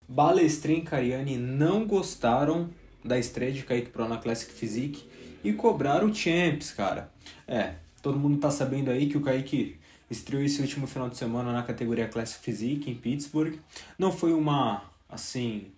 Balestrin e Cariani não gostaram da estreia de Kaique Pro na Classic Physique e cobraram o Champs, cara. Todo mundo tá sabendo aí que o Kaique estreou esse último final de semana na categoria Classic Physique em Pittsburgh. Não foi uma, assim,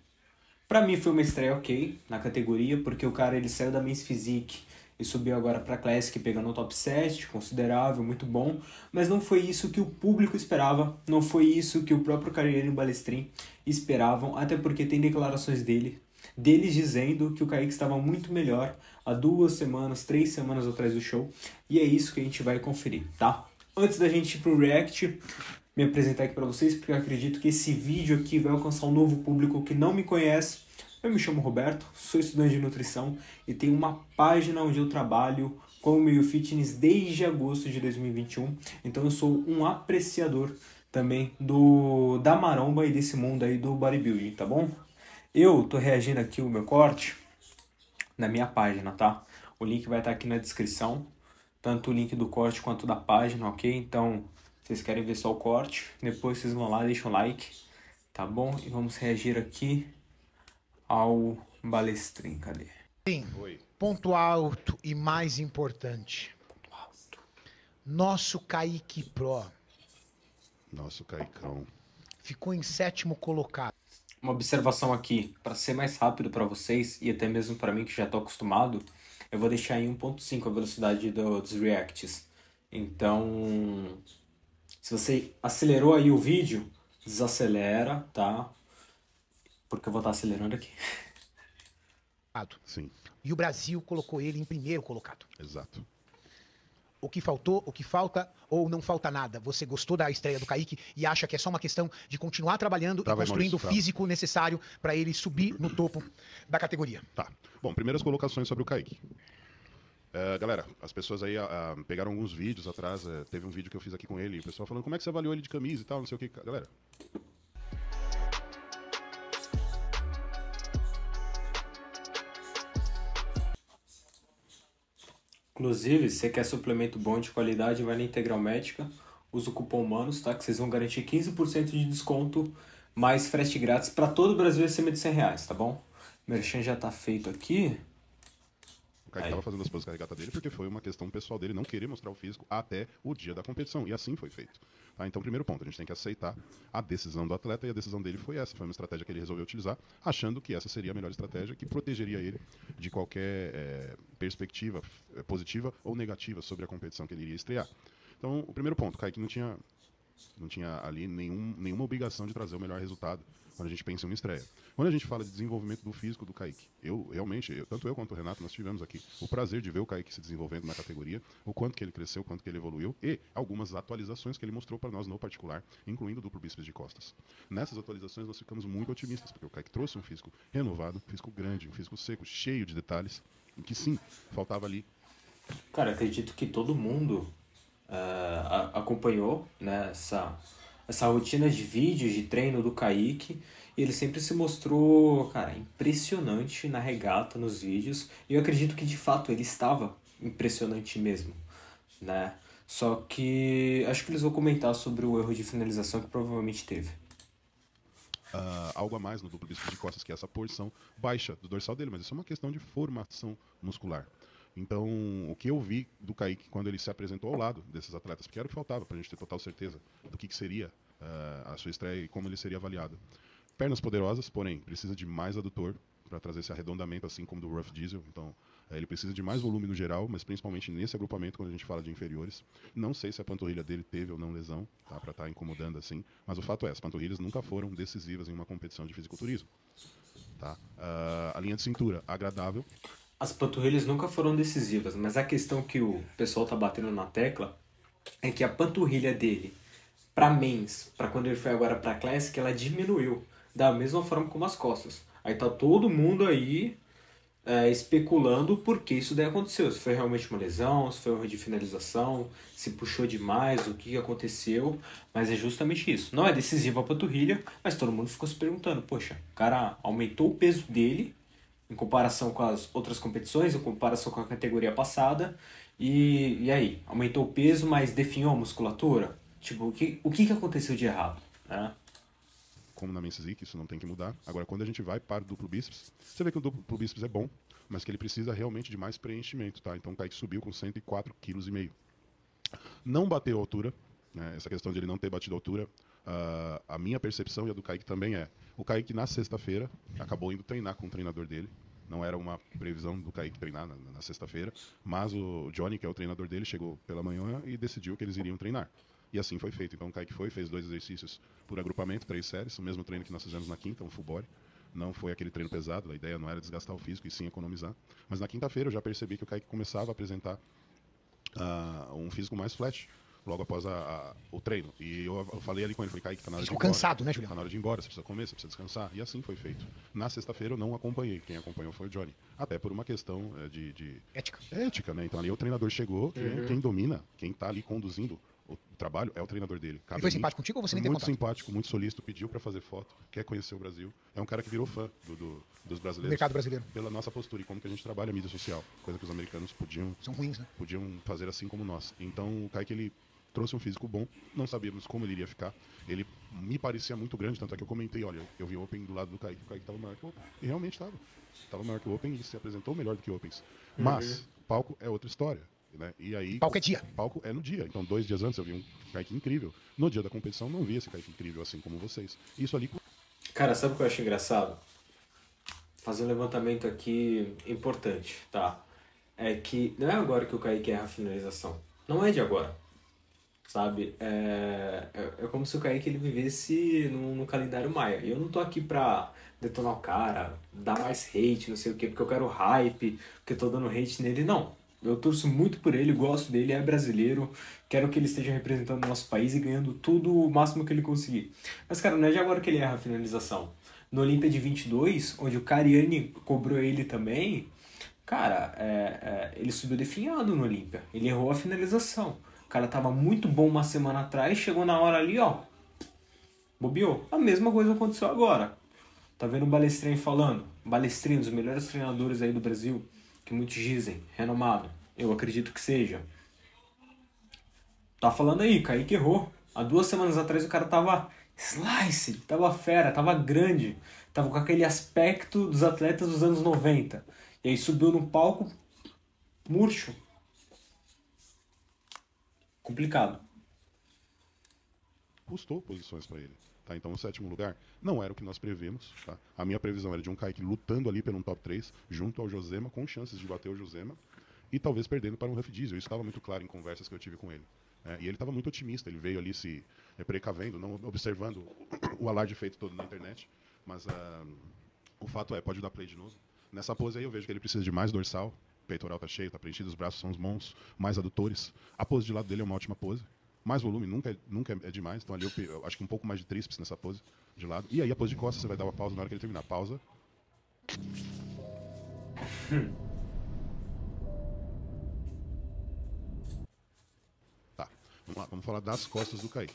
pra mim foi uma estreia ok na categoria, porque o cara ele saiu da Men's Physique e subiu agora pra Classic pegando o top 7, considerável, muito bom, mas não foi isso que o público esperava, não foi isso que o próprio Cariani e o Balestrin esperavam, até porque tem declarações deles dizendo que o Kaique estava muito melhor há 2 semanas, 3 semanas atrás do show, e é isso que a gente vai conferir, tá? Antes da gente ir pro React, me apresentar aqui para vocês, porque eu acredito que esse vídeo aqui vai alcançar um novo público que não me conhece. Eu me chamo Roberto, sou estudante de nutrição e tenho uma página onde eu trabalho com o meio fitness desde agosto de 2021. Então eu sou um apreciador também da maromba e desse mundo aí do bodybuilding, tá bom? Eu tô reagindo aqui o meu corte na minha página, tá? O link vai estar aqui na descrição, tanto o link do corte quanto da página, ok? Então, vocês querem ver só o corte, depois vocês vão lá, deixam o like, tá bom? E vamos reagir aqui ao Balestrin, cadê? Sim, Oi. ponto alto e mais importante. Nosso Kaique Pro Nosso Caicão. ficou em 7º colocado. Uma observação aqui, para ser mais rápido para vocês e até mesmo para mim que já tô acostumado, eu vou deixar em 1.5 a velocidade dos reacts. Então, se você acelerou aí o vídeo, desacelera, tá? Porque eu vou estar acelerando aqui. Sim, E o Brasil colocou ele em 1º colocado. exato. O que faltou, o que falta ou não falta nada? Você gostou da estreia do Kaique e acha que é só uma questão de continuar trabalhando Tá, e vai, construindo Maurício, o tá. físico necessário para ele subir no topo da categoria? Tá. Bom, primeiras colocações sobre o Kaique. Galera, as pessoas aí pegaram alguns vídeos atrás. Teve um vídeo que eu fiz aqui com ele. E o pessoal falando como é que você avaliou ele de camisa e tal, não sei o que. Galera, Inclusive, se você quer suplemento bom de qualidade, vai na Integral Médica, usa o cupom MANOS, tá? Que vocês vão garantir 15% de desconto, mais frete grátis para todo o Brasil acima de R$ 100, tá bom? O merchan já tá feito aqui. o Kaique tava fazendo as poses carregata dele porque foi uma questão pessoal dele não querer mostrar o físico até o dia da competição. E assim foi feito. Tá? Então, primeiro ponto, a gente tem que aceitar a decisão do atleta e a decisão dele foi essa. Foi uma estratégia que ele resolveu utilizar, achando que essa seria a melhor estratégia que protegeria ele de qualquer perspectiva positiva ou negativa sobre a competição que ele iria estrear. Então, o primeiro ponto, o Kaique não tinha ali nenhuma obrigação de trazer o melhor resultado quando a gente pensa em uma estreia. Quando a gente fala de desenvolvimento do físico do Kaique, tanto eu quanto o Renato, nós tivemos aqui o prazer de ver o Kaique se desenvolvendo na categoria, o quanto que ele cresceu, o quanto que ele evoluiu e algumas atualizações que ele mostrou para nós no particular, incluindo o duplo bíceps de costas. Nessas atualizações nós ficamos muito otimistas, porque o Kaique trouxe um físico renovado, um físico grande, um físico seco, cheio de detalhes, em que sim, faltava ali. Cara, acredito que todo mundo acompanhou, né, essa rotina de vídeos, de treino do Kaique. E ele sempre se mostrou, cara, impressionante na regata, nos vídeos. E eu acredito que, de fato, ele estava impressionante mesmo, né? Só que acho que eles vão comentar sobre o erro de finalização que provavelmente teve. Algo a mais no duplo bíceps de costas, que é essa porção baixa do dorsal dele, mas isso é uma questão de formação muscular. Então, o que eu vi do Kaique quando ele se apresentou ao lado desses atletas, porque era o que faltava para a gente ter total certeza do que seria a sua estreia e como ele seria avaliado. Pernas poderosas, porém, precisa de mais adutor para trazer esse arredondamento, assim como do Rough Diesel. Então, ele precisa de mais volume no geral, mas principalmente nesse agrupamento, quando a gente fala de inferiores. Não sei se a panturrilha dele teve ou não lesão, tá, para estar incomodando assim, mas o fato é, as panturrilhas nunca foram decisivas em uma competição de fisiculturismo. Tá? A linha de cintura, agradável. As panturrilhas nunca foram decisivas, mas a questão que o pessoal tá batendo na tecla é que a panturrilha dele, pra mens, pra quando ele foi agora pra Classic, ela diminuiu, da mesma forma como as costas. Aí tá todo mundo aí especulando por que isso daí aconteceu. Se foi realmente uma lesão, se foi um erro de finalização, se puxou demais, o que aconteceu. Mas é justamente isso. Não é decisiva a panturrilha, mas todo mundo ficou se perguntando, poxa, o cara aumentou o peso dele em comparação com as outras competições, em comparação com a categoria passada, e aí? Aumentou o peso, mas definhou a musculatura? Tipo, o que aconteceu de errado, né? como na Men's Physique, isso não tem que mudar. Agora, quando a gente vai para o duplo bíceps, você vê que o duplo bíceps é bom, mas que ele precisa realmente de mais preenchimento, tá? Então o Kaique subiu com 104,5 kg. Não bateu a altura, né? Essa questão de ele não ter batido a altura, a minha percepção e a do Kaique também é. O Kaique, na sexta-feira, acabou indo treinar com o treinador dele. Não era uma previsão do Kaique treinar na sexta-feira, mas o Johnny, que é o treinador dele, chegou pela manhã e decidiu que eles iriam treinar. E assim foi feito. Então o Kaique fez 2 exercícios por agrupamento, 3 séries, o mesmo treino que nós fizemos na quinta, um full body. Não foi aquele treino pesado, a ideia não era desgastar o físico e sim economizar. Mas na quinta-feira eu já percebi que o Kaique começava a apresentar um físico mais flat, logo após o treino. E eu falei ali com ele, falei, Kaique, tá na hora de ir embora. Cansado, né, Julião? Tá na hora de ir embora, você precisa comer, você precisa descansar. E assim foi feito. Na sexta-feira eu não acompanhei, quem acompanhou foi o Johnny. Até por uma questão de ética, né? Então ali o treinador chegou, quem domina, quem tá ali conduzindo o trabalho é o treinador dele. Ele foi simpático contigo ou você nem tem Muito contato? simpático, muito solícito, pediu para fazer foto, quer conhecer o Brasil. É um cara que virou fã dos brasileiros. Mercado brasileiro. Pela nossa postura e como que a gente trabalha a mídia social. Coisa que os americanos São ruins, né? podiam fazer assim como nós. Então o Kaique, ele trouxe um físico bom, não sabíamos como ele iria ficar. Ele me parecia muito grande, tanto é que eu comentei, olha, eu vi o Open do lado do Kaique, o Kaique estava maior que o Open. E realmente estava. Estava maior que o Open e se apresentou melhor do que o Opens. Mas, palco é outra história. Né? E aí, palco é dia. Palco é no dia. Então, 2 dias antes eu vi um Kaique incrível. No dia da competição, não vi esse Kaique incrível assim como vocês. Isso ali... Cara, sabe o que eu acho engraçado? Fazer um levantamento aqui importante, tá? É que não é agora que o Kaique erra a finalização. Não é de agora. Sabe? É como se o Kaique ele vivesse no calendário maia. E eu não tô aqui pra detonar o cara, dar mais hate, não sei o quê, porque eu quero hype, porque eu tô dando hate nele. Não. Eu torço muito por ele, gosto dele, é brasileiro, quero que ele esteja representando o nosso país e ganhando tudo o máximo que ele conseguir. Mas, cara, não é de agora que ele erra a finalização. No Olímpia de 22, onde o Cariani cobrou ele também, cara, ele subiu definhado no Olímpia. Ele errou a finalização. O cara tava muito bom uma semana atrás, chegou na hora ali, ó, bobeou. A mesma coisa aconteceu agora. Tá vendo o Balestrin falando? Balestrin, um dos melhores treinadores aí do Brasil, que muitos dizem, renomado. Eu acredito que seja. Tá falando aí, Kaique errou. Há 2 semanas atrás o cara tava slice, tava fera, tava grande. Tava com aquele aspecto dos atletas dos anos 90. E aí subiu no palco murcho. Complicado. Custou posições para ele. Tá? Então o 7º lugar não era o que nós prevemos. Tá? A minha previsão era de um Kaique lutando ali pelo top 3, junto ao Josema, com chances de bater o Josema, e talvez perdendo para um Huff Diesel. Isso estava muito claro em conversas que eu tive com ele. E ele estava muito otimista, ele veio ali se precavendo, não observando o alarde feito todo na internet. Mas o fato pode dar play de novo. Nessa pose aí eu vejo que ele precisa de mais dorsal, o peitoral tá cheio, tá preenchido, os braços são os mãos, mais adutores. A pose de lado dele é uma ótima pose. Mais volume, nunca é demais. Então ali eu acho que um pouco mais de tríceps nessa pose de lado. E aí a pose de costas, você vai dar uma pausa na hora que ele terminar. Pausa. Tá, vamos lá, vamos falar das costas do Kaique.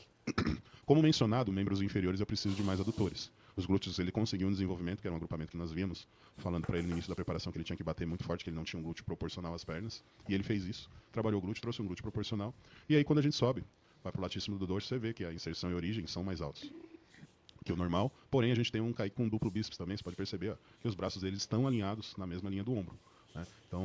Como mencionado, membros inferiores eu preciso de mais adutores. Os glúteos ele conseguiu um desenvolvimento, que era um agrupamento que nós víamos, falando para ele no início da preparação que ele tinha que bater muito forte, que ele não tinha um glúteo proporcional às pernas. E ele fez isso, trabalhou o glúteo, trouxe um glúteo proporcional. E aí quando a gente sobe, vai pro latíssimo do dorso, você vê que a inserção e a origem são mais altos que o normal. Porém, a gente tem um Kaique com duplo bíceps também, você pode perceber que os braços deles estão alinhados na mesma linha do ombro. Né? Então,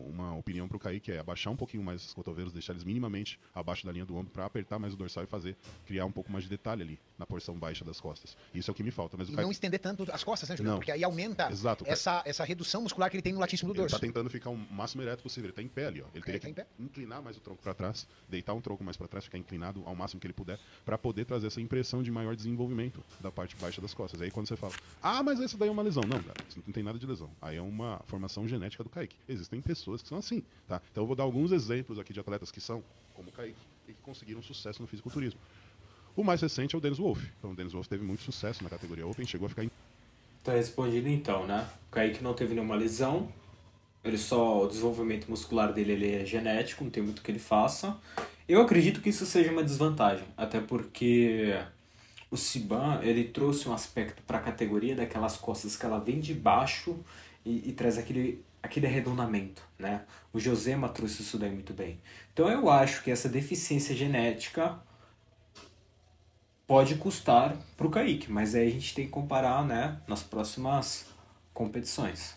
uma opinião para o Kaique é abaixar um pouquinho mais os cotovelos, deixar eles minimamente abaixo da linha do ombro para apertar mais o dorsal e criar um pouco mais de detalhe ali na porção baixa das costas. Isso é o que me falta. Mas o Kaique... não estender tanto as costas, né, Julião? Não. Porque aí aumenta essa redução muscular que ele tem no latíssimo do dorso. Ele está tentando ficar o máximo ereto possível. Ele está em pé ali. Ó. Ele teria que inclinar mais o tronco para trás, deitar um tronco mais para trás, ficar inclinado ao máximo que ele puder, para poder trazer essa impressão de maior desenvolvimento da parte baixa das costas. Aí quando você fala, mas isso daí é uma lesão. Não, cara, isso não tem nada de lesão. Aí é uma formação genética do Kaique. Existem pessoas que são assim, tá? Então eu vou dar alguns exemplos aqui de atletas que são como o Kaique e que conseguiram sucesso no fisiculturismo. O mais recente é o Dennis Wolff. Então o Dennis Wolff teve muito sucesso na categoria Open, chegou a ficar em... Tá respondido então, né? O Kaique não teve nenhuma lesão, o desenvolvimento muscular dele ele é genético, não tem muito que ele faça. Eu acredito que isso seja uma desvantagem, até porque o Siban, ele trouxe um aspecto para a categoria daquelas costas que ela vem de baixo e traz aquele arredondamento, né? O Josema trouxe isso daí muito bem. Então eu acho que essa deficiência genética pode custar pro Kaique, mas aí a gente tem que comparar, né, nas próximas competições.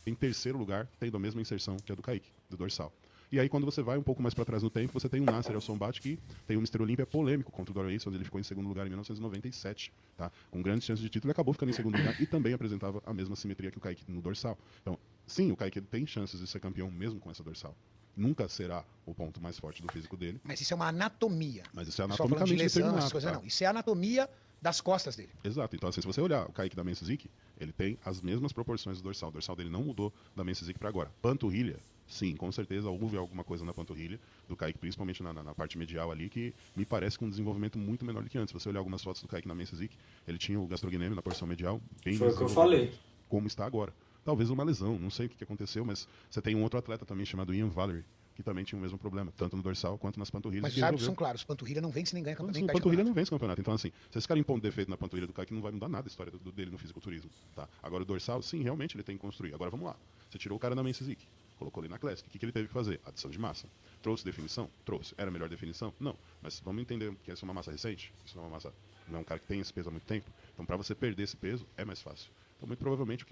Em terceiro lugar, tendo a mesma inserção que a do Kaique, do dorsal. E aí, quando você vai um pouco mais para trás no tempo, você tem o Nasser El-Sonbat, que tem um Mr. Olímpia polêmico contra o Dorian Yates, onde ele ficou em segundo lugar em 1997, tá? Com grandes chances de título, ele acabou ficando em segundo lugar e também apresentava a mesma simetria que o Kaique no dorsal. Então, sim, o Kaique tem chances de ser campeão mesmo com essa dorsal. Nunca será o ponto mais forte do físico dele. Mas isso é uma anatomia. Mas isso é Só falando de anatomicamente lesão, determinado. essas coisas, Tá? não. Isso é a anatomia das costas dele. Exato. Então, assim, se você olhar o Kaique da Men's-Physique, ele tem as mesmas proporções do dorsal. O dorsal dele não mudou da Men's-Physique para agora. Panturrilha, sim, com certeza houve alguma coisa na panturrilha do Kaique, principalmente na parte medial ali, que me parece com um desenvolvimento muito menor do que antes. Se você olhar algumas fotos do Kaique na Men's-Physique, ele tinha o gastrocnêmio na porção medial bem Foi o que eu falei. como está agora. Talvez uma lesão, não sei o que aconteceu, mas você tem um outro atleta também chamado Ian Valery, que também tinha o mesmo problema, tanto no dorsal quanto nas panturrilhas. Mas os árbitros são claros, panturrilha não vence nem ganha campeonato. Então, panturrilha não vence campeonato. Então, assim, se esse cara impõe defeito na panturrilha do Kaique, não vai mudar nada a história dele no fisiculturismo. Tá? Agora, o dorsal, sim, realmente ele tem que construir. Agora, vamos lá. Você tirou o cara da Men's Physique, colocou ele na Classic. O que ele teve que fazer? Adição de massa. Trouxe definição? Trouxe. Era a melhor definição? Não. Mas vamos entender que essa é uma massa recente. Isso não é uma massa... Não é um cara que tem esse peso há muito tempo. Então, para você perder esse peso, é mais fácil. Então, muito provavelmente,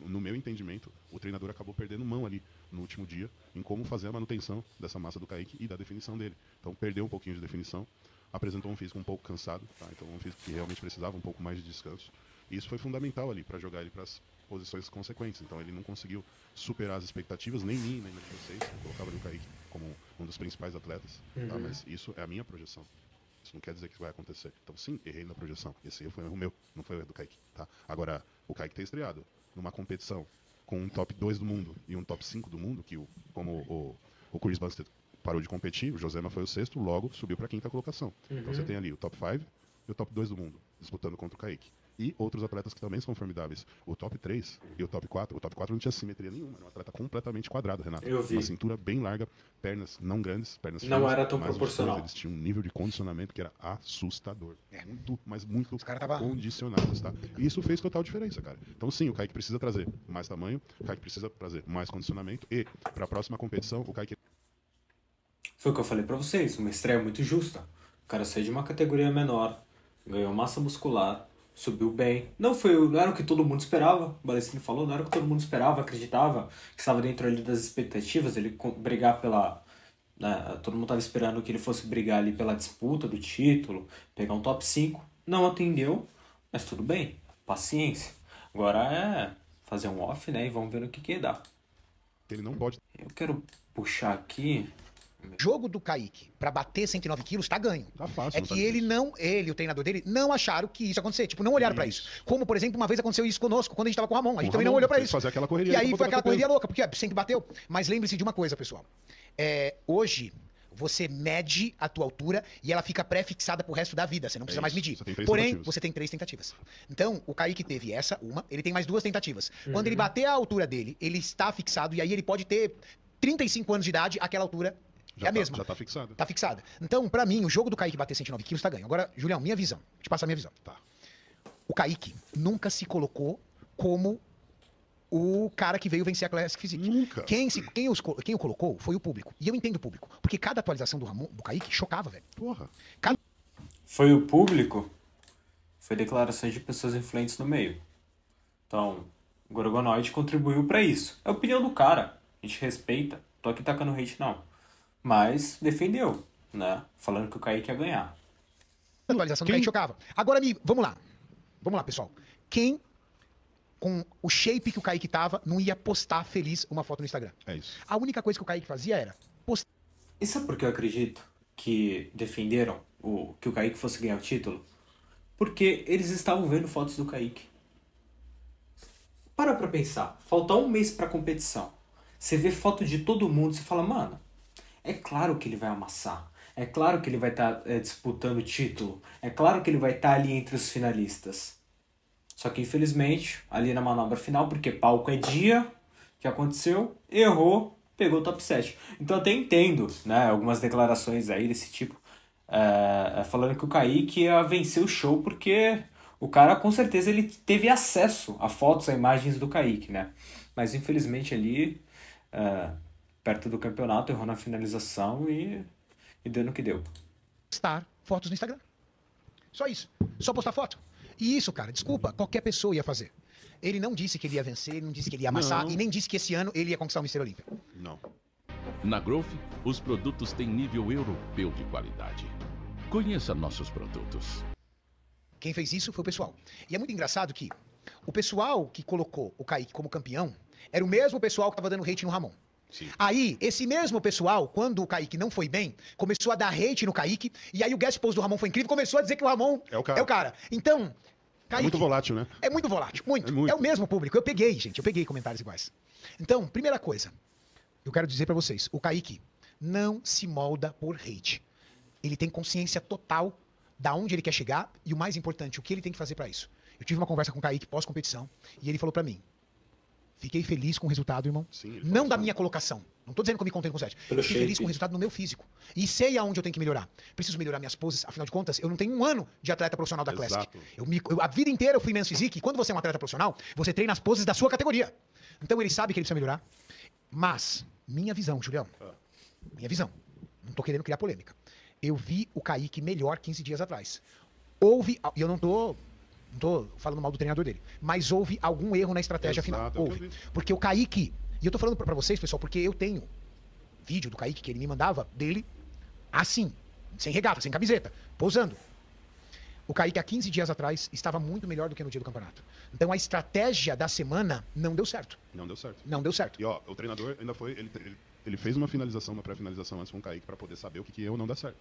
no meu entendimento, o treinador acabou perdendo mão ali no último dia em como fazer a manutenção dessa massa do Kaique e da definição dele. Então, perdeu um pouquinho de definição, apresentou um físico um pouco cansado, tá? Então, um físico que realmente precisava um pouco mais de descanso. E isso foi fundamental ali para jogar ele para as posições consequentes. Então, ele não conseguiu superar as expectativas, nem minha, nem de vocês. Eu colocava ali o Kaique como um dos principais atletas, tá? Mas isso é a minha projeção. Isso não quer dizer que isso vai acontecer. Então, sim, errei na projeção. Esse erro foi um erro meu, não foi o erro do Kaique. Tá? Agora, o Kaique ter estreado numa competição com um top 2 do mundo e um top 5 do mundo, que como o Chris Bumstead parou de competir, o Josema foi o sexto, logo subiu para a quinta colocação. Então você tem ali o top 5 e o top 2 do mundo, disputando contra o Kaique. E outros atletas que também são formidáveis. O top 3 e o top 4 não tinha simetria nenhuma, era um atleta completamente quadrado, Renato. Eu vi. Uma cintura bem larga, pernas não grandes, pernas Não finas, era tão mas proporcional. eles tinham um nível de condicionamento que era assustador. Muito, mas muito tava... condicionados, tá? E isso fez total diferença, cara. Então sim, o Kaique precisa trazer mais tamanho, o Kaique precisa trazer mais condicionamento e, para a próxima competição, o Kaique... Foi o que eu falei pra vocês, uma estreia muito justa. O cara saiu de uma categoria menor, ganhou massa muscular, subiu bem. Não era o que todo mundo esperava, o Balestrini falou, não era o que todo mundo esperava, acreditava, que estava dentro ali das expectativas, ele brigar pela... Né, todo mundo estava esperando que ele fosse brigar ali pela disputa do título, pegar um top 5. Não atendeu, mas tudo bem, paciência. Agora é fazer um off, né, e vamos ver no que dá. Ele não pode... Eu quero puxar aqui... O jogo do Kaique pra bater 109 quilos tá ganho. Tá fácil. É não tá que ele difícil. não, ele, o treinador dele, não acharam que isso ia acontecer. Tipo, não olharam pra isso. Como, por exemplo, uma vez aconteceu isso conosco, quando a gente tava com o Ramon. A gente Com o também não Ramon, olhou pra teve isso. que fazer aquela correria E pra aí poder foi aquela bater correria peso. louca, porque sempre bateu. Mas lembre-se de uma coisa, pessoal. Hoje, você mede a tua altura e ela fica pré-fixada pro resto da vida. Você não precisa mais isso. medir. Você tem 3 Porém, tentativas. você tem 3 tentativas. Então, o Kaique teve ele tem mais 2 tentativas. Quando ele bater a altura dele, ele está fixado e aí ele pode ter 35 anos de idade, aquela altura é a mesma. Já tá fixado. Tá fixada. Então, pra mim, o jogo do Kaique bater 109 quilos tá ganho. Agora, Julião, minha visão. Te passar a minha visão. Tá. O Kaique nunca se colocou como o cara que veio vencer a Classic Physique. Nunca. Quem o colocou foi o público. E eu entendo o público. Porque cada atualização do Kaique chocava, velho. Porra. Foi o público, foi declarações de pessoas influentes no meio. Então, o Gorgonoid contribuiu pra isso. É a opinião do cara, a gente respeita, tô aqui tacando hate não. Mas defendeu, né? Falando que o Kaique ia ganhar. A atualização do Kaique chocava. Agora, vamos lá. Vamos lá, pessoal. Quem, com o shape que o Kaique tava, não ia postar feliz uma foto no Instagram? É isso. A única coisa que o Kaique fazia era postar. E sabe por que eu acredito que defenderam que o Kaique fosse ganhar o título? Porque eles estavam vendo fotos do Kaique. Para pra pensar, falta um mês pra competição. Você vê foto de todo mundo, você fala, mano, é claro que ele vai amassar. É claro que ele vai estar disputando o título. É claro que ele vai estar ali entre os finalistas. Só que, infelizmente, ali na manobra final, porque palco é dia, que aconteceu, errou, pegou o top 7. Então eu até entendo, né, algumas declarações aí desse tipo, falando que o Kaique ia vencer o show, porque o cara, com certeza, ele teve acesso a fotos, a imagens do Kaique, né? Mas, infelizmente, ali, perto do campeonato, errou na finalização e deu no que deu. Postar fotos no Instagram. Só isso. Só postar foto. E isso, cara, desculpa, qualquer pessoa ia fazer. Ele não disse que ele ia vencer, ele não disse que ele ia amassar, Não. e nem disse que esse ano ele ia conquistar o Mr. Olímpia. Não. Na Growth, os produtos têm nível europeu de qualidade. Conheça nossos produtos. Quem fez isso foi o pessoal. E é muito engraçado que o pessoal que colocou o Kaique como campeão era o mesmo pessoal que tava dando hate no Ramon. Sim. Aí, esse mesmo pessoal, quando o Kaique não foi bem, começou a dar hate no Kaique, e aí o guest post do Ramon foi incrível, começou a dizer que o Ramon É o cara. Então, Kaique... É muito volátil, né? É muito volátil, muito. É muito. É o mesmo público. Eu peguei, gente, eu peguei comentários iguais. Então, primeira coisa, eu quero dizer pra vocês, o Kaique não se molda por hate. Ele tem consciência total da onde ele quer chegar e o mais importante, o que ele tem que fazer pra isso. Eu tive uma conversa com o Kaique pós-competição e ele falou pra mim: fiquei feliz com o resultado, irmão. Sim, ele Não falou da isso. minha colocação. Não tô dizendo que eu me contento com o 7. Pelo Fiquei feliz shape. com o resultado no meu físico. E sei aonde eu tenho que melhorar. Preciso melhorar minhas poses. Afinal de contas, eu não tenho um ano de atleta profissional da Classic. Exato. A vida inteira eu fui Men's Physique. E quando você é um atleta profissional, você treina as poses da sua categoria. Então ele sabe que ele precisa melhorar. Mas, minha visão, Julião. Minha visão. Não tô querendo criar polêmica. Eu vi o Kaique melhor 15 dias atrás. Houve, e eu não tô falando mal do treinador dele, mas houve algum erro na estratégia final. Exato, é o que eu Houve. vi. Porque o Kaique, e eu tô falando pra vocês, pessoal, porque eu tenho vídeo do Kaique que ele me mandava dele assim, sem regata, sem camiseta, pousando. O Kaique há 15 dias atrás estava muito melhor do que no dia do campeonato. Então a estratégia da semana não deu certo. Não deu certo. Não deu certo. E ó, o treinador ainda foi. Ele fez uma finalização, uma pré-finalização antes com o Kaique pra poder saber o que ia ou não dar certo.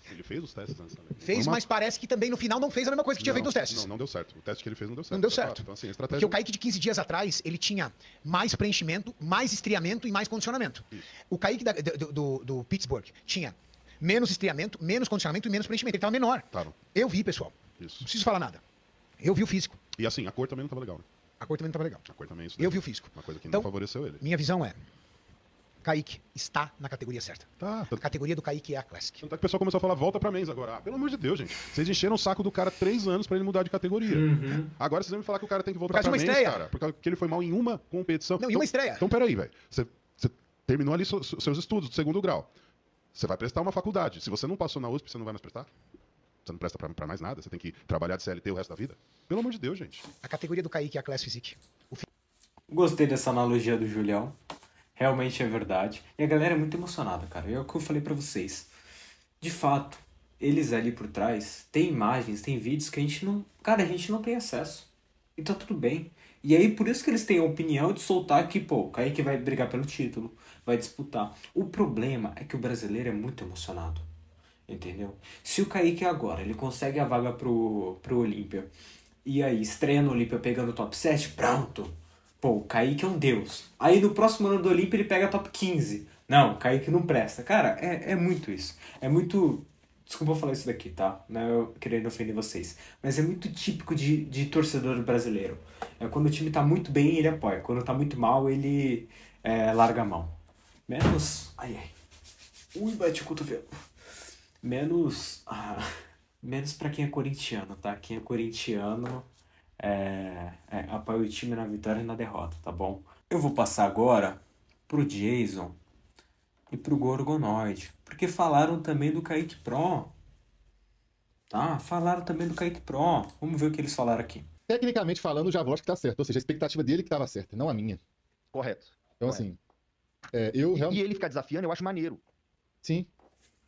Ele fez os testes antes também. Fez, Foi uma- mas parece que também no final não fez a mesma coisa que tinha feito nos testes. Não deu certo. O teste que ele fez não deu certo. Não deu tá certo. claro. Então, assim, a Porque estratégia. o Kaique de 15 dias atrás, ele tinha mais preenchimento, mais estriamento e mais condicionamento. Isso. O Kaique do Pittsburgh tinha menos estriamento, menos condicionamento e menos preenchimento. Ele estava menor. Tava. Eu vi, pessoal. Isso. Não preciso falar nada. Eu vi o físico. E assim, a cor também não tava legal, né? A cor também não estava legal. A cor também isso. Eu daí. vi o físico. Uma coisa que Então, não favoreceu ele. Minha visão é: Kaique está na categoria certa. Tá. A categoria do Kaique é a Classic. Tanto é que o pessoal começou a falar, volta pra Men's agora. Ah, pelo amor de Deus, gente. Vocês encheram o saco do cara 3 anos pra ele mudar de categoria. Agora vocês vão me falar que o cara tem que voltar Por causa pra de uma Men's, estreia. cara. Porque ele foi mal em uma competição. Não, em uma estreia. Então, peraí, velho. Você terminou ali seus estudos do 2º grau. Você vai prestar uma faculdade. Se você não passou na USP, você não vai mais prestar? Você não presta pra mais nada? Você tem que trabalhar de CLT o resto da vida? Pelo amor de Deus, gente. A categoria do Kaique é a Classic Physique. Gostei dessa analogia do Julião. Realmente é verdade. E a galera é muito emocionada, cara. É o que eu falei pra vocês. De fato, eles ali por trás têm imagens, têm vídeos que a gente não... Cara, a gente não tem acesso. E tá tudo bem. E aí, por isso que eles têm a opinião de soltar que, pô, o Kaique vai brigar pelo título, vai disputar. O problema é que o brasileiro é muito emocionado. Entendeu? Se o Kaique agora, ele consegue a vaga pro Olímpia, e aí estreia no Olímpia pegando o top 7, pronto. Pô, o Kaique é um deus. Aí no próximo ano do Olímpia ele pega top 15. Não, o Kaique não presta. Cara, é muito isso. É muito... Desculpa eu falar isso daqui, tá? Não é eu querendo ofender vocês. Mas é muito típico de torcedor brasileiro. É quando o time tá muito bem, ele apoia. Quando tá muito mal, ele larga a mão. Menos... Ai, ai. Ui, bate o cotovelo. Menos pra quem é corintiano, tá? Quem é corintiano apoia o time na vitória e na derrota, tá bom? Eu vou passar agora pro Jason e pro Gorgonoid, porque falaram também do Kaique Pro, tá? Falaram também do Kaique Pro. Vamos ver o que eles falaram aqui. Tecnicamente falando, o Javosch que tá certo. Ou seja, a expectativa dele que tava certa, não a minha. Correto. Então, Correto. assim, eu realmente... E ele ficar desafiando, eu acho maneiro. Sim.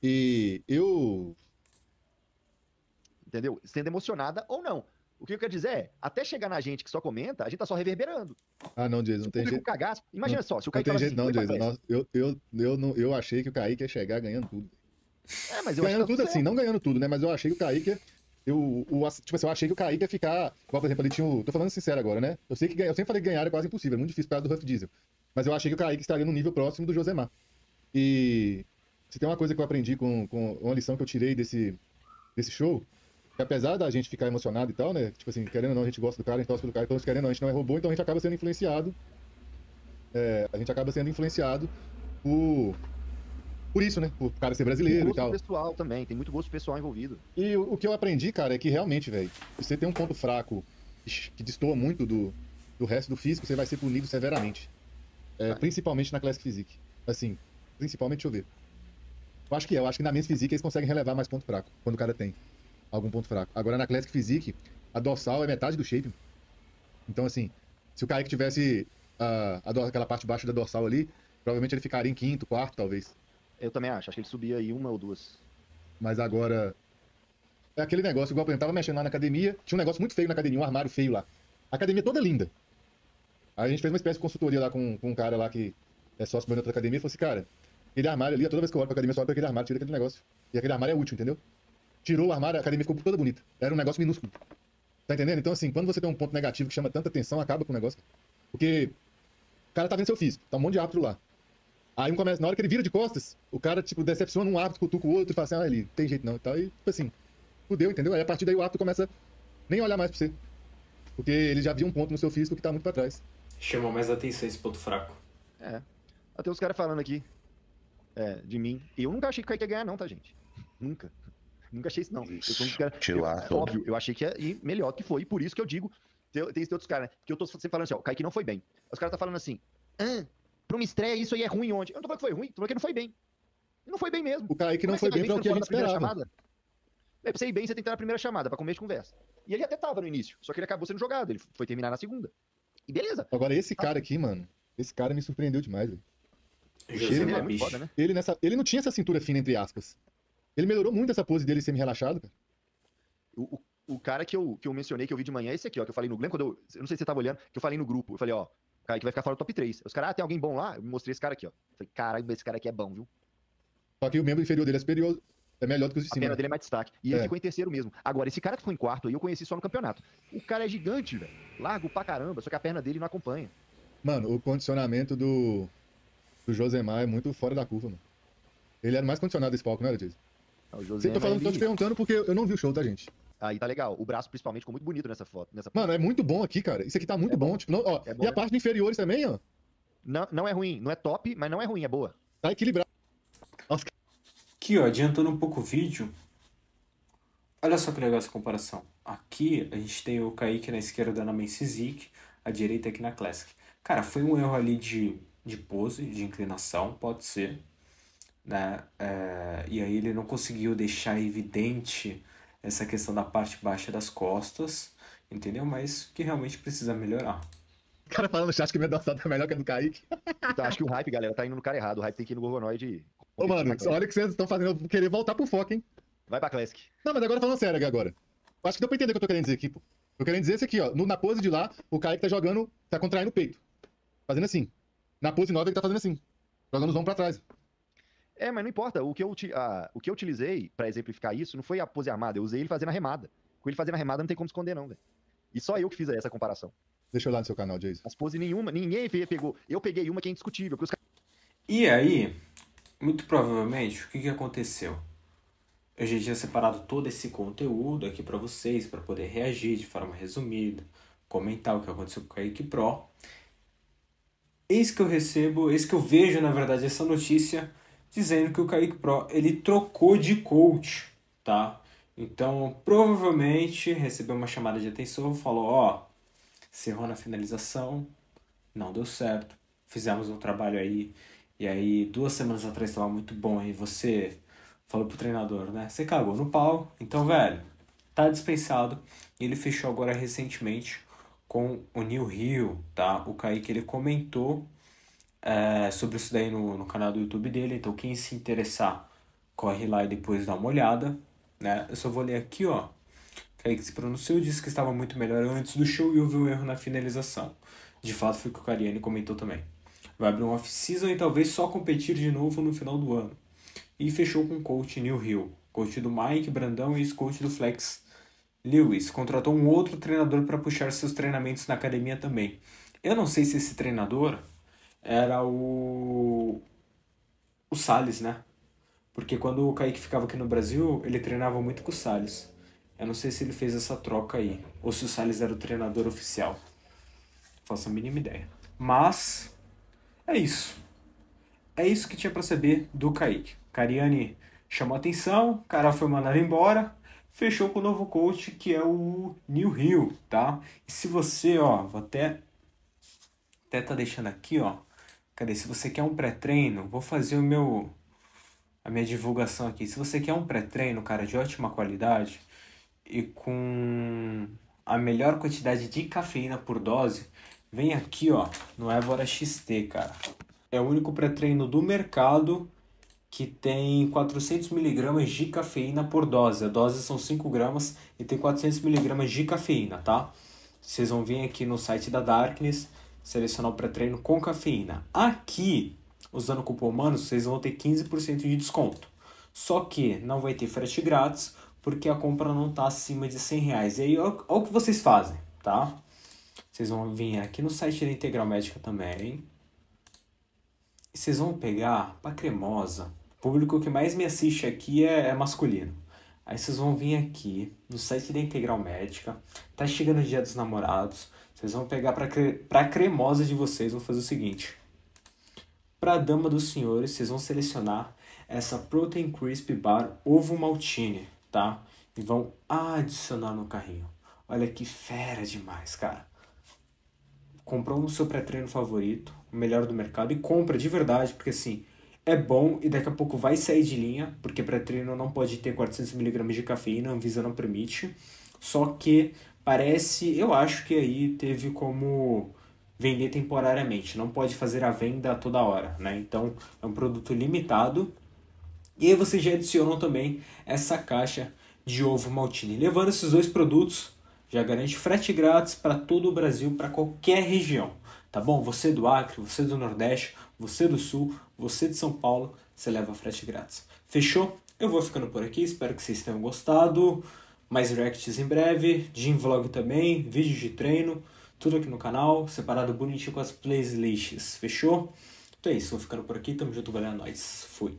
E eu... Entendeu? Sendo emocionada ou não. O que eu quero dizer é, até chegar na gente que só comenta, a gente tá só reverberando. Ah, não, Jason, Se não o tem público jeito. cagaço, imagina só, se o Não Kaique tem fala jeito assim, não, "Oi, Jason. papai." Eu achei que o Kaique ia chegar ganhando tudo. Mas eu acho Ganhando que tá tudo assim, certo. não ganhando tudo, né? Mas eu achei que o Kaique... Tipo assim, eu achei que o Kaique ia ficar... Igual, por exemplo, ele tinha o... Tô falando sincero agora, né? Eu sempre falei que ganhar é quase impossível, é muito difícil por causa do Huff Diesel. Mas eu achei que o Kaique estaria no nível próximo do Josemar. E se tem uma coisa que eu aprendi com uma lição que eu tirei desse show, que apesar da gente ficar emocionado e tal, né? Tipo assim, querendo ou não, a gente gosta do cara, a gente torce pelo cara, então querendo ou não, a gente não é robô, então a gente acaba sendo influenciado. A gente acaba sendo influenciado por isso, né? Por o cara ser brasileiro Tem e gosto tal. pessoal também, tem muito gosto pessoal envolvido. E o que eu aprendi, cara, é que realmente, velho, você tem um ponto fraco que destoa muito do resto do físico, você vai ser punido severamente. Principalmente na Classic Physique. Assim, principalmente, deixa eu ver. Eu acho que na Men's Physique eles conseguem relevar mais ponto fraco, quando o cara tem. algum ponto fraco. Agora na Classic Physique, a dorsal é metade do shape. Então, assim, se o Kaique tivesse aquela parte baixa da dorsal ali, provavelmente ele ficaria em quinto, quarto, talvez. Eu também acho que ele subia aí uma ou duas. Mas agora. É aquele negócio, igual, por exemplo, tava mexendo lá na academia, tinha um negócio muito feio na academia, um armário feio lá. A academia toda linda. Aí a gente fez uma espécie de consultoria lá com um cara lá que é sócio da academia e falou assim, cara, aquele armário ali, toda vez que eu olho pra academia, só olho pra aquele armário, tira aquele negócio. E aquele armário é útil, entendeu? Tirou o armário, a academia ficou toda bonita. Era um negócio minúsculo. Tá entendendo? Então, assim, quando você tem um ponto negativo que chama tanta atenção, acaba com o negócio. Porque o cara tá vendo seu físico, tá um monte de árbitro lá. Aí um começa, na hora que ele vira de costas, o cara, tipo, decepciona um árbitro, cutuca o outro e fala assim, ele tem jeito não e tal. E, tipo assim, fudeu, entendeu? Aí a partir daí o árbitro começa nem a olhar mais pra você. Porque ele já viu um ponto no seu físico que tá muito pra trás. Chama mais atenção esse ponto fraco. Até os caras falando aqui de mim. Eu nunca achei que o Kaique ia ganhar, não, tá, gente? Nunca. Nunca achei isso, não. Eu sou um cara. Óbvio, eu achei que ia ir melhor do que foi. E por isso que eu digo. Tem outros caras, né? Que eu tô sempre falando assim, ó, o Kaique não foi bem. Os caras tá falando assim, pra uma estreia isso aí é ruim onde? Eu não tô falando que foi ruim, tô falando que não foi bem. Ele não foi bem mesmo. O Kaique não foi bem pra o que a gente esperava. Pra você ir bem, você tem que estar na primeira chamada, pra começo de conversa. E ele até tava no início, só que ele acabou sendo jogado. Ele foi terminar na segunda. E beleza. Agora, esse cara aqui, mano, esse cara me surpreendeu demais, velho. José Ele é Mabiche. muito foda, né? Ele não tinha essa cintura fina, entre aspas. Ele melhorou muito essa pose dele semi-relaxado, cara. O cara que eu mencionei, que eu vi de manhã, é esse aqui, ó, que eu falei no Glenn, eu não sei se você tava olhando, que eu falei no grupo. Eu falei, ó, o cara que vai ficar fora do top 3. Os caras, tem alguém bom lá? Eu mostrei esse cara aqui, ó. Eu falei, caramba, esse cara aqui é bom, viu? Só que o membro inferior dele é superior, é melhor do que os de A cima. perna dele é mais destaque. E ele ficou em terceiro mesmo. Agora, esse cara que ficou em quarto aí, eu conheci só no campeonato. O cara é gigante, velho. Largo pra caramba, só que a perna dele não acompanha. Mano, o condicionamento do Josemar é muito fora da curva, mano. Ele era mais condicionado desse palco, não era, Jason? O José Tô te perguntando porque eu não vi o show, tá, gente? Aí tá legal. O braço, principalmente, ficou muito bonito nessa foto. Mano, é muito bom aqui, cara. Isso aqui tá muito bom. Tipo, não, ó, É bom, e a né? parte de inferiores também, ó. Não é ruim. Não é top, mas não é ruim. É boa. Tá equilibrado. Nossa, Aqui, ó, adiantando um pouco o vídeo. Olha só que legal essa comparação. Aqui a gente tem o Kaique na esquerda na Men's Physique, a direita aqui na Classic. Cara, foi um erro ali de pose, de inclinação, pode ser. Né? E aí ele não conseguiu deixar evidente essa questão da parte baixa das costas, entendeu? Mas que realmente precisa melhorar. o cara falando no chat que minha dorsal tá melhor que a do Kaique. Então, acho que o hype, galera, tá indo no cara errado. O hype tem que ir no Gorgonoid. Ô, mano, olha o que vocês estão fazendo eu querer voltar pro foco, hein? Vai pra Classic. Não, mas agora falando sério agora. Acho que deu pra entender o que eu tô querendo dizer aqui, pô. Tô querendo dizer isso aqui, ó. Na pose de lá, o Kaique tá jogando, tá contraindo o peito. Fazendo assim. Na pose nova, ele tá fazendo assim. Jogando os ombros pra trás. Mas não importa. O que eu utilizei pra exemplificar isso não foi a pose armada. Eu usei ele fazendo a remada. Com ele fazendo a remada não tem como esconder, não, velho. E só eu que fiz essa comparação. Deixa eu lá no seu canal, Jason. As poses nenhuma, ninguém pegou. Eu peguei uma que é indiscutível. Que os caras... E aí, muito provavelmente, o que aconteceu? Eu já tinha separado todo esse conteúdo aqui para vocês, para poder reagir de forma resumida, comentar o que aconteceu com o Kaique Pro. Eis que eu vejo, na verdade, essa notícia dizendo que o Kaique Pro, ele trocou de coach, tá? Então, provavelmente, recebeu uma chamada de atenção, falou, ó, você errou na finalização, não deu certo, fizemos um trabalho aí, e aí 2 semanas atrás estava muito bom, aí você falou pro treinador, né? Você cagou no pau, então, velho, tá dispensado. E ele fechou agora recentemente com o New Hill, tá? O Kaique, ele comentou sobre isso daí no canal do YouTube dele, então quem se interessar, corre lá e depois dá uma olhada, né? Eu só vou ler aqui, ó. Kaique se pronunciou, disse que estava muito melhor antes do show e houve um erro na finalização. De fato, foi o que o Cariani comentou também. Vai abrir um off-season e talvez só competir de novo no final do ano. E fechou com o coach New Hill, coach do Mike Brandão e ex-coach do Flex Lewis. Contratou um outro treinador para puxar seus treinamentos na academia também. Eu não sei se esse treinador era o Salles, né? Porque quando o Kaique ficava aqui no Brasil, ele treinava muito com o Salles. Eu não sei se ele fez essa troca aí, ou se o Salles era o treinador oficial. Faço a mínima ideia. Mas é isso. É isso que tinha para saber do Kaique. Cariani chamou atenção, o cara foi mandado embora, fechou com o novo coach, que é o New Hill, tá? E se você, ó, vou até tá deixando aqui, ó. Cadê? Se você quer um pré-treino, vou fazer a minha divulgação aqui. Se você quer um pré-treino, cara, de ótima qualidade, e com a melhor quantidade de cafeína por dose, vem aqui, ó, no Évora XT, cara. É o único pré-treino do mercado que tem 400 mg de cafeína por dose. A dose são 5 gramas e tem 400 mg de cafeína, tá? Vocês vão vir aqui no site da Darkness, selecionar o pré-treino com cafeína. Aqui, usando o cupom MANOS, vocês vão ter 15% de desconto. Só que não vai ter frete grátis, porque a compra não está acima de R$100. E aí, olha o que vocês fazem, tá? Vocês vão vir aqui no site da Integral Médica também. E vocês vão pegar para cremosa. O público que mais me assiste aqui é masculino. Aí vocês vão vir aqui no site da Integral Médica. Tá chegando o Dia dos Namorados. Vocês vão pegar para cremosa de vocês. Vão fazer o seguinte. Para a dama dos senhores, vocês vão selecionar essa Protein Crisp Bar Ovo Maltine, tá? E vão adicionar no carrinho. Olha que fera demais, cara. Comprou no seu pré-treino favorito, o melhor do mercado, e compra de verdade, porque assim, é bom e daqui a pouco vai sair de linha, porque pré-treino não pode ter 400 mg de cafeína, a Anvisa não permite. Só que parece, eu acho que aí teve como vender temporariamente, não pode fazer a venda toda hora, né? Então é um produto limitado. E aí vocês já adicionam também essa caixa de ovo maltine. Levando esses dois produtos, já garante frete grátis para todo o Brasil, para qualquer região, tá bom? Você do Acre, você do Nordeste, você do Sul, você de São Paulo, você leva frete grátis. Fechou? Eu vou ficando por aqui, espero que vocês tenham gostado. Mais reacts em breve, Gym Vlog também, vídeos de treino, tudo aqui no canal, separado bonitinho com as playlists. Fechou? Então é isso, vou ficando por aqui, tamo junto, valeu, é nóis. Fui.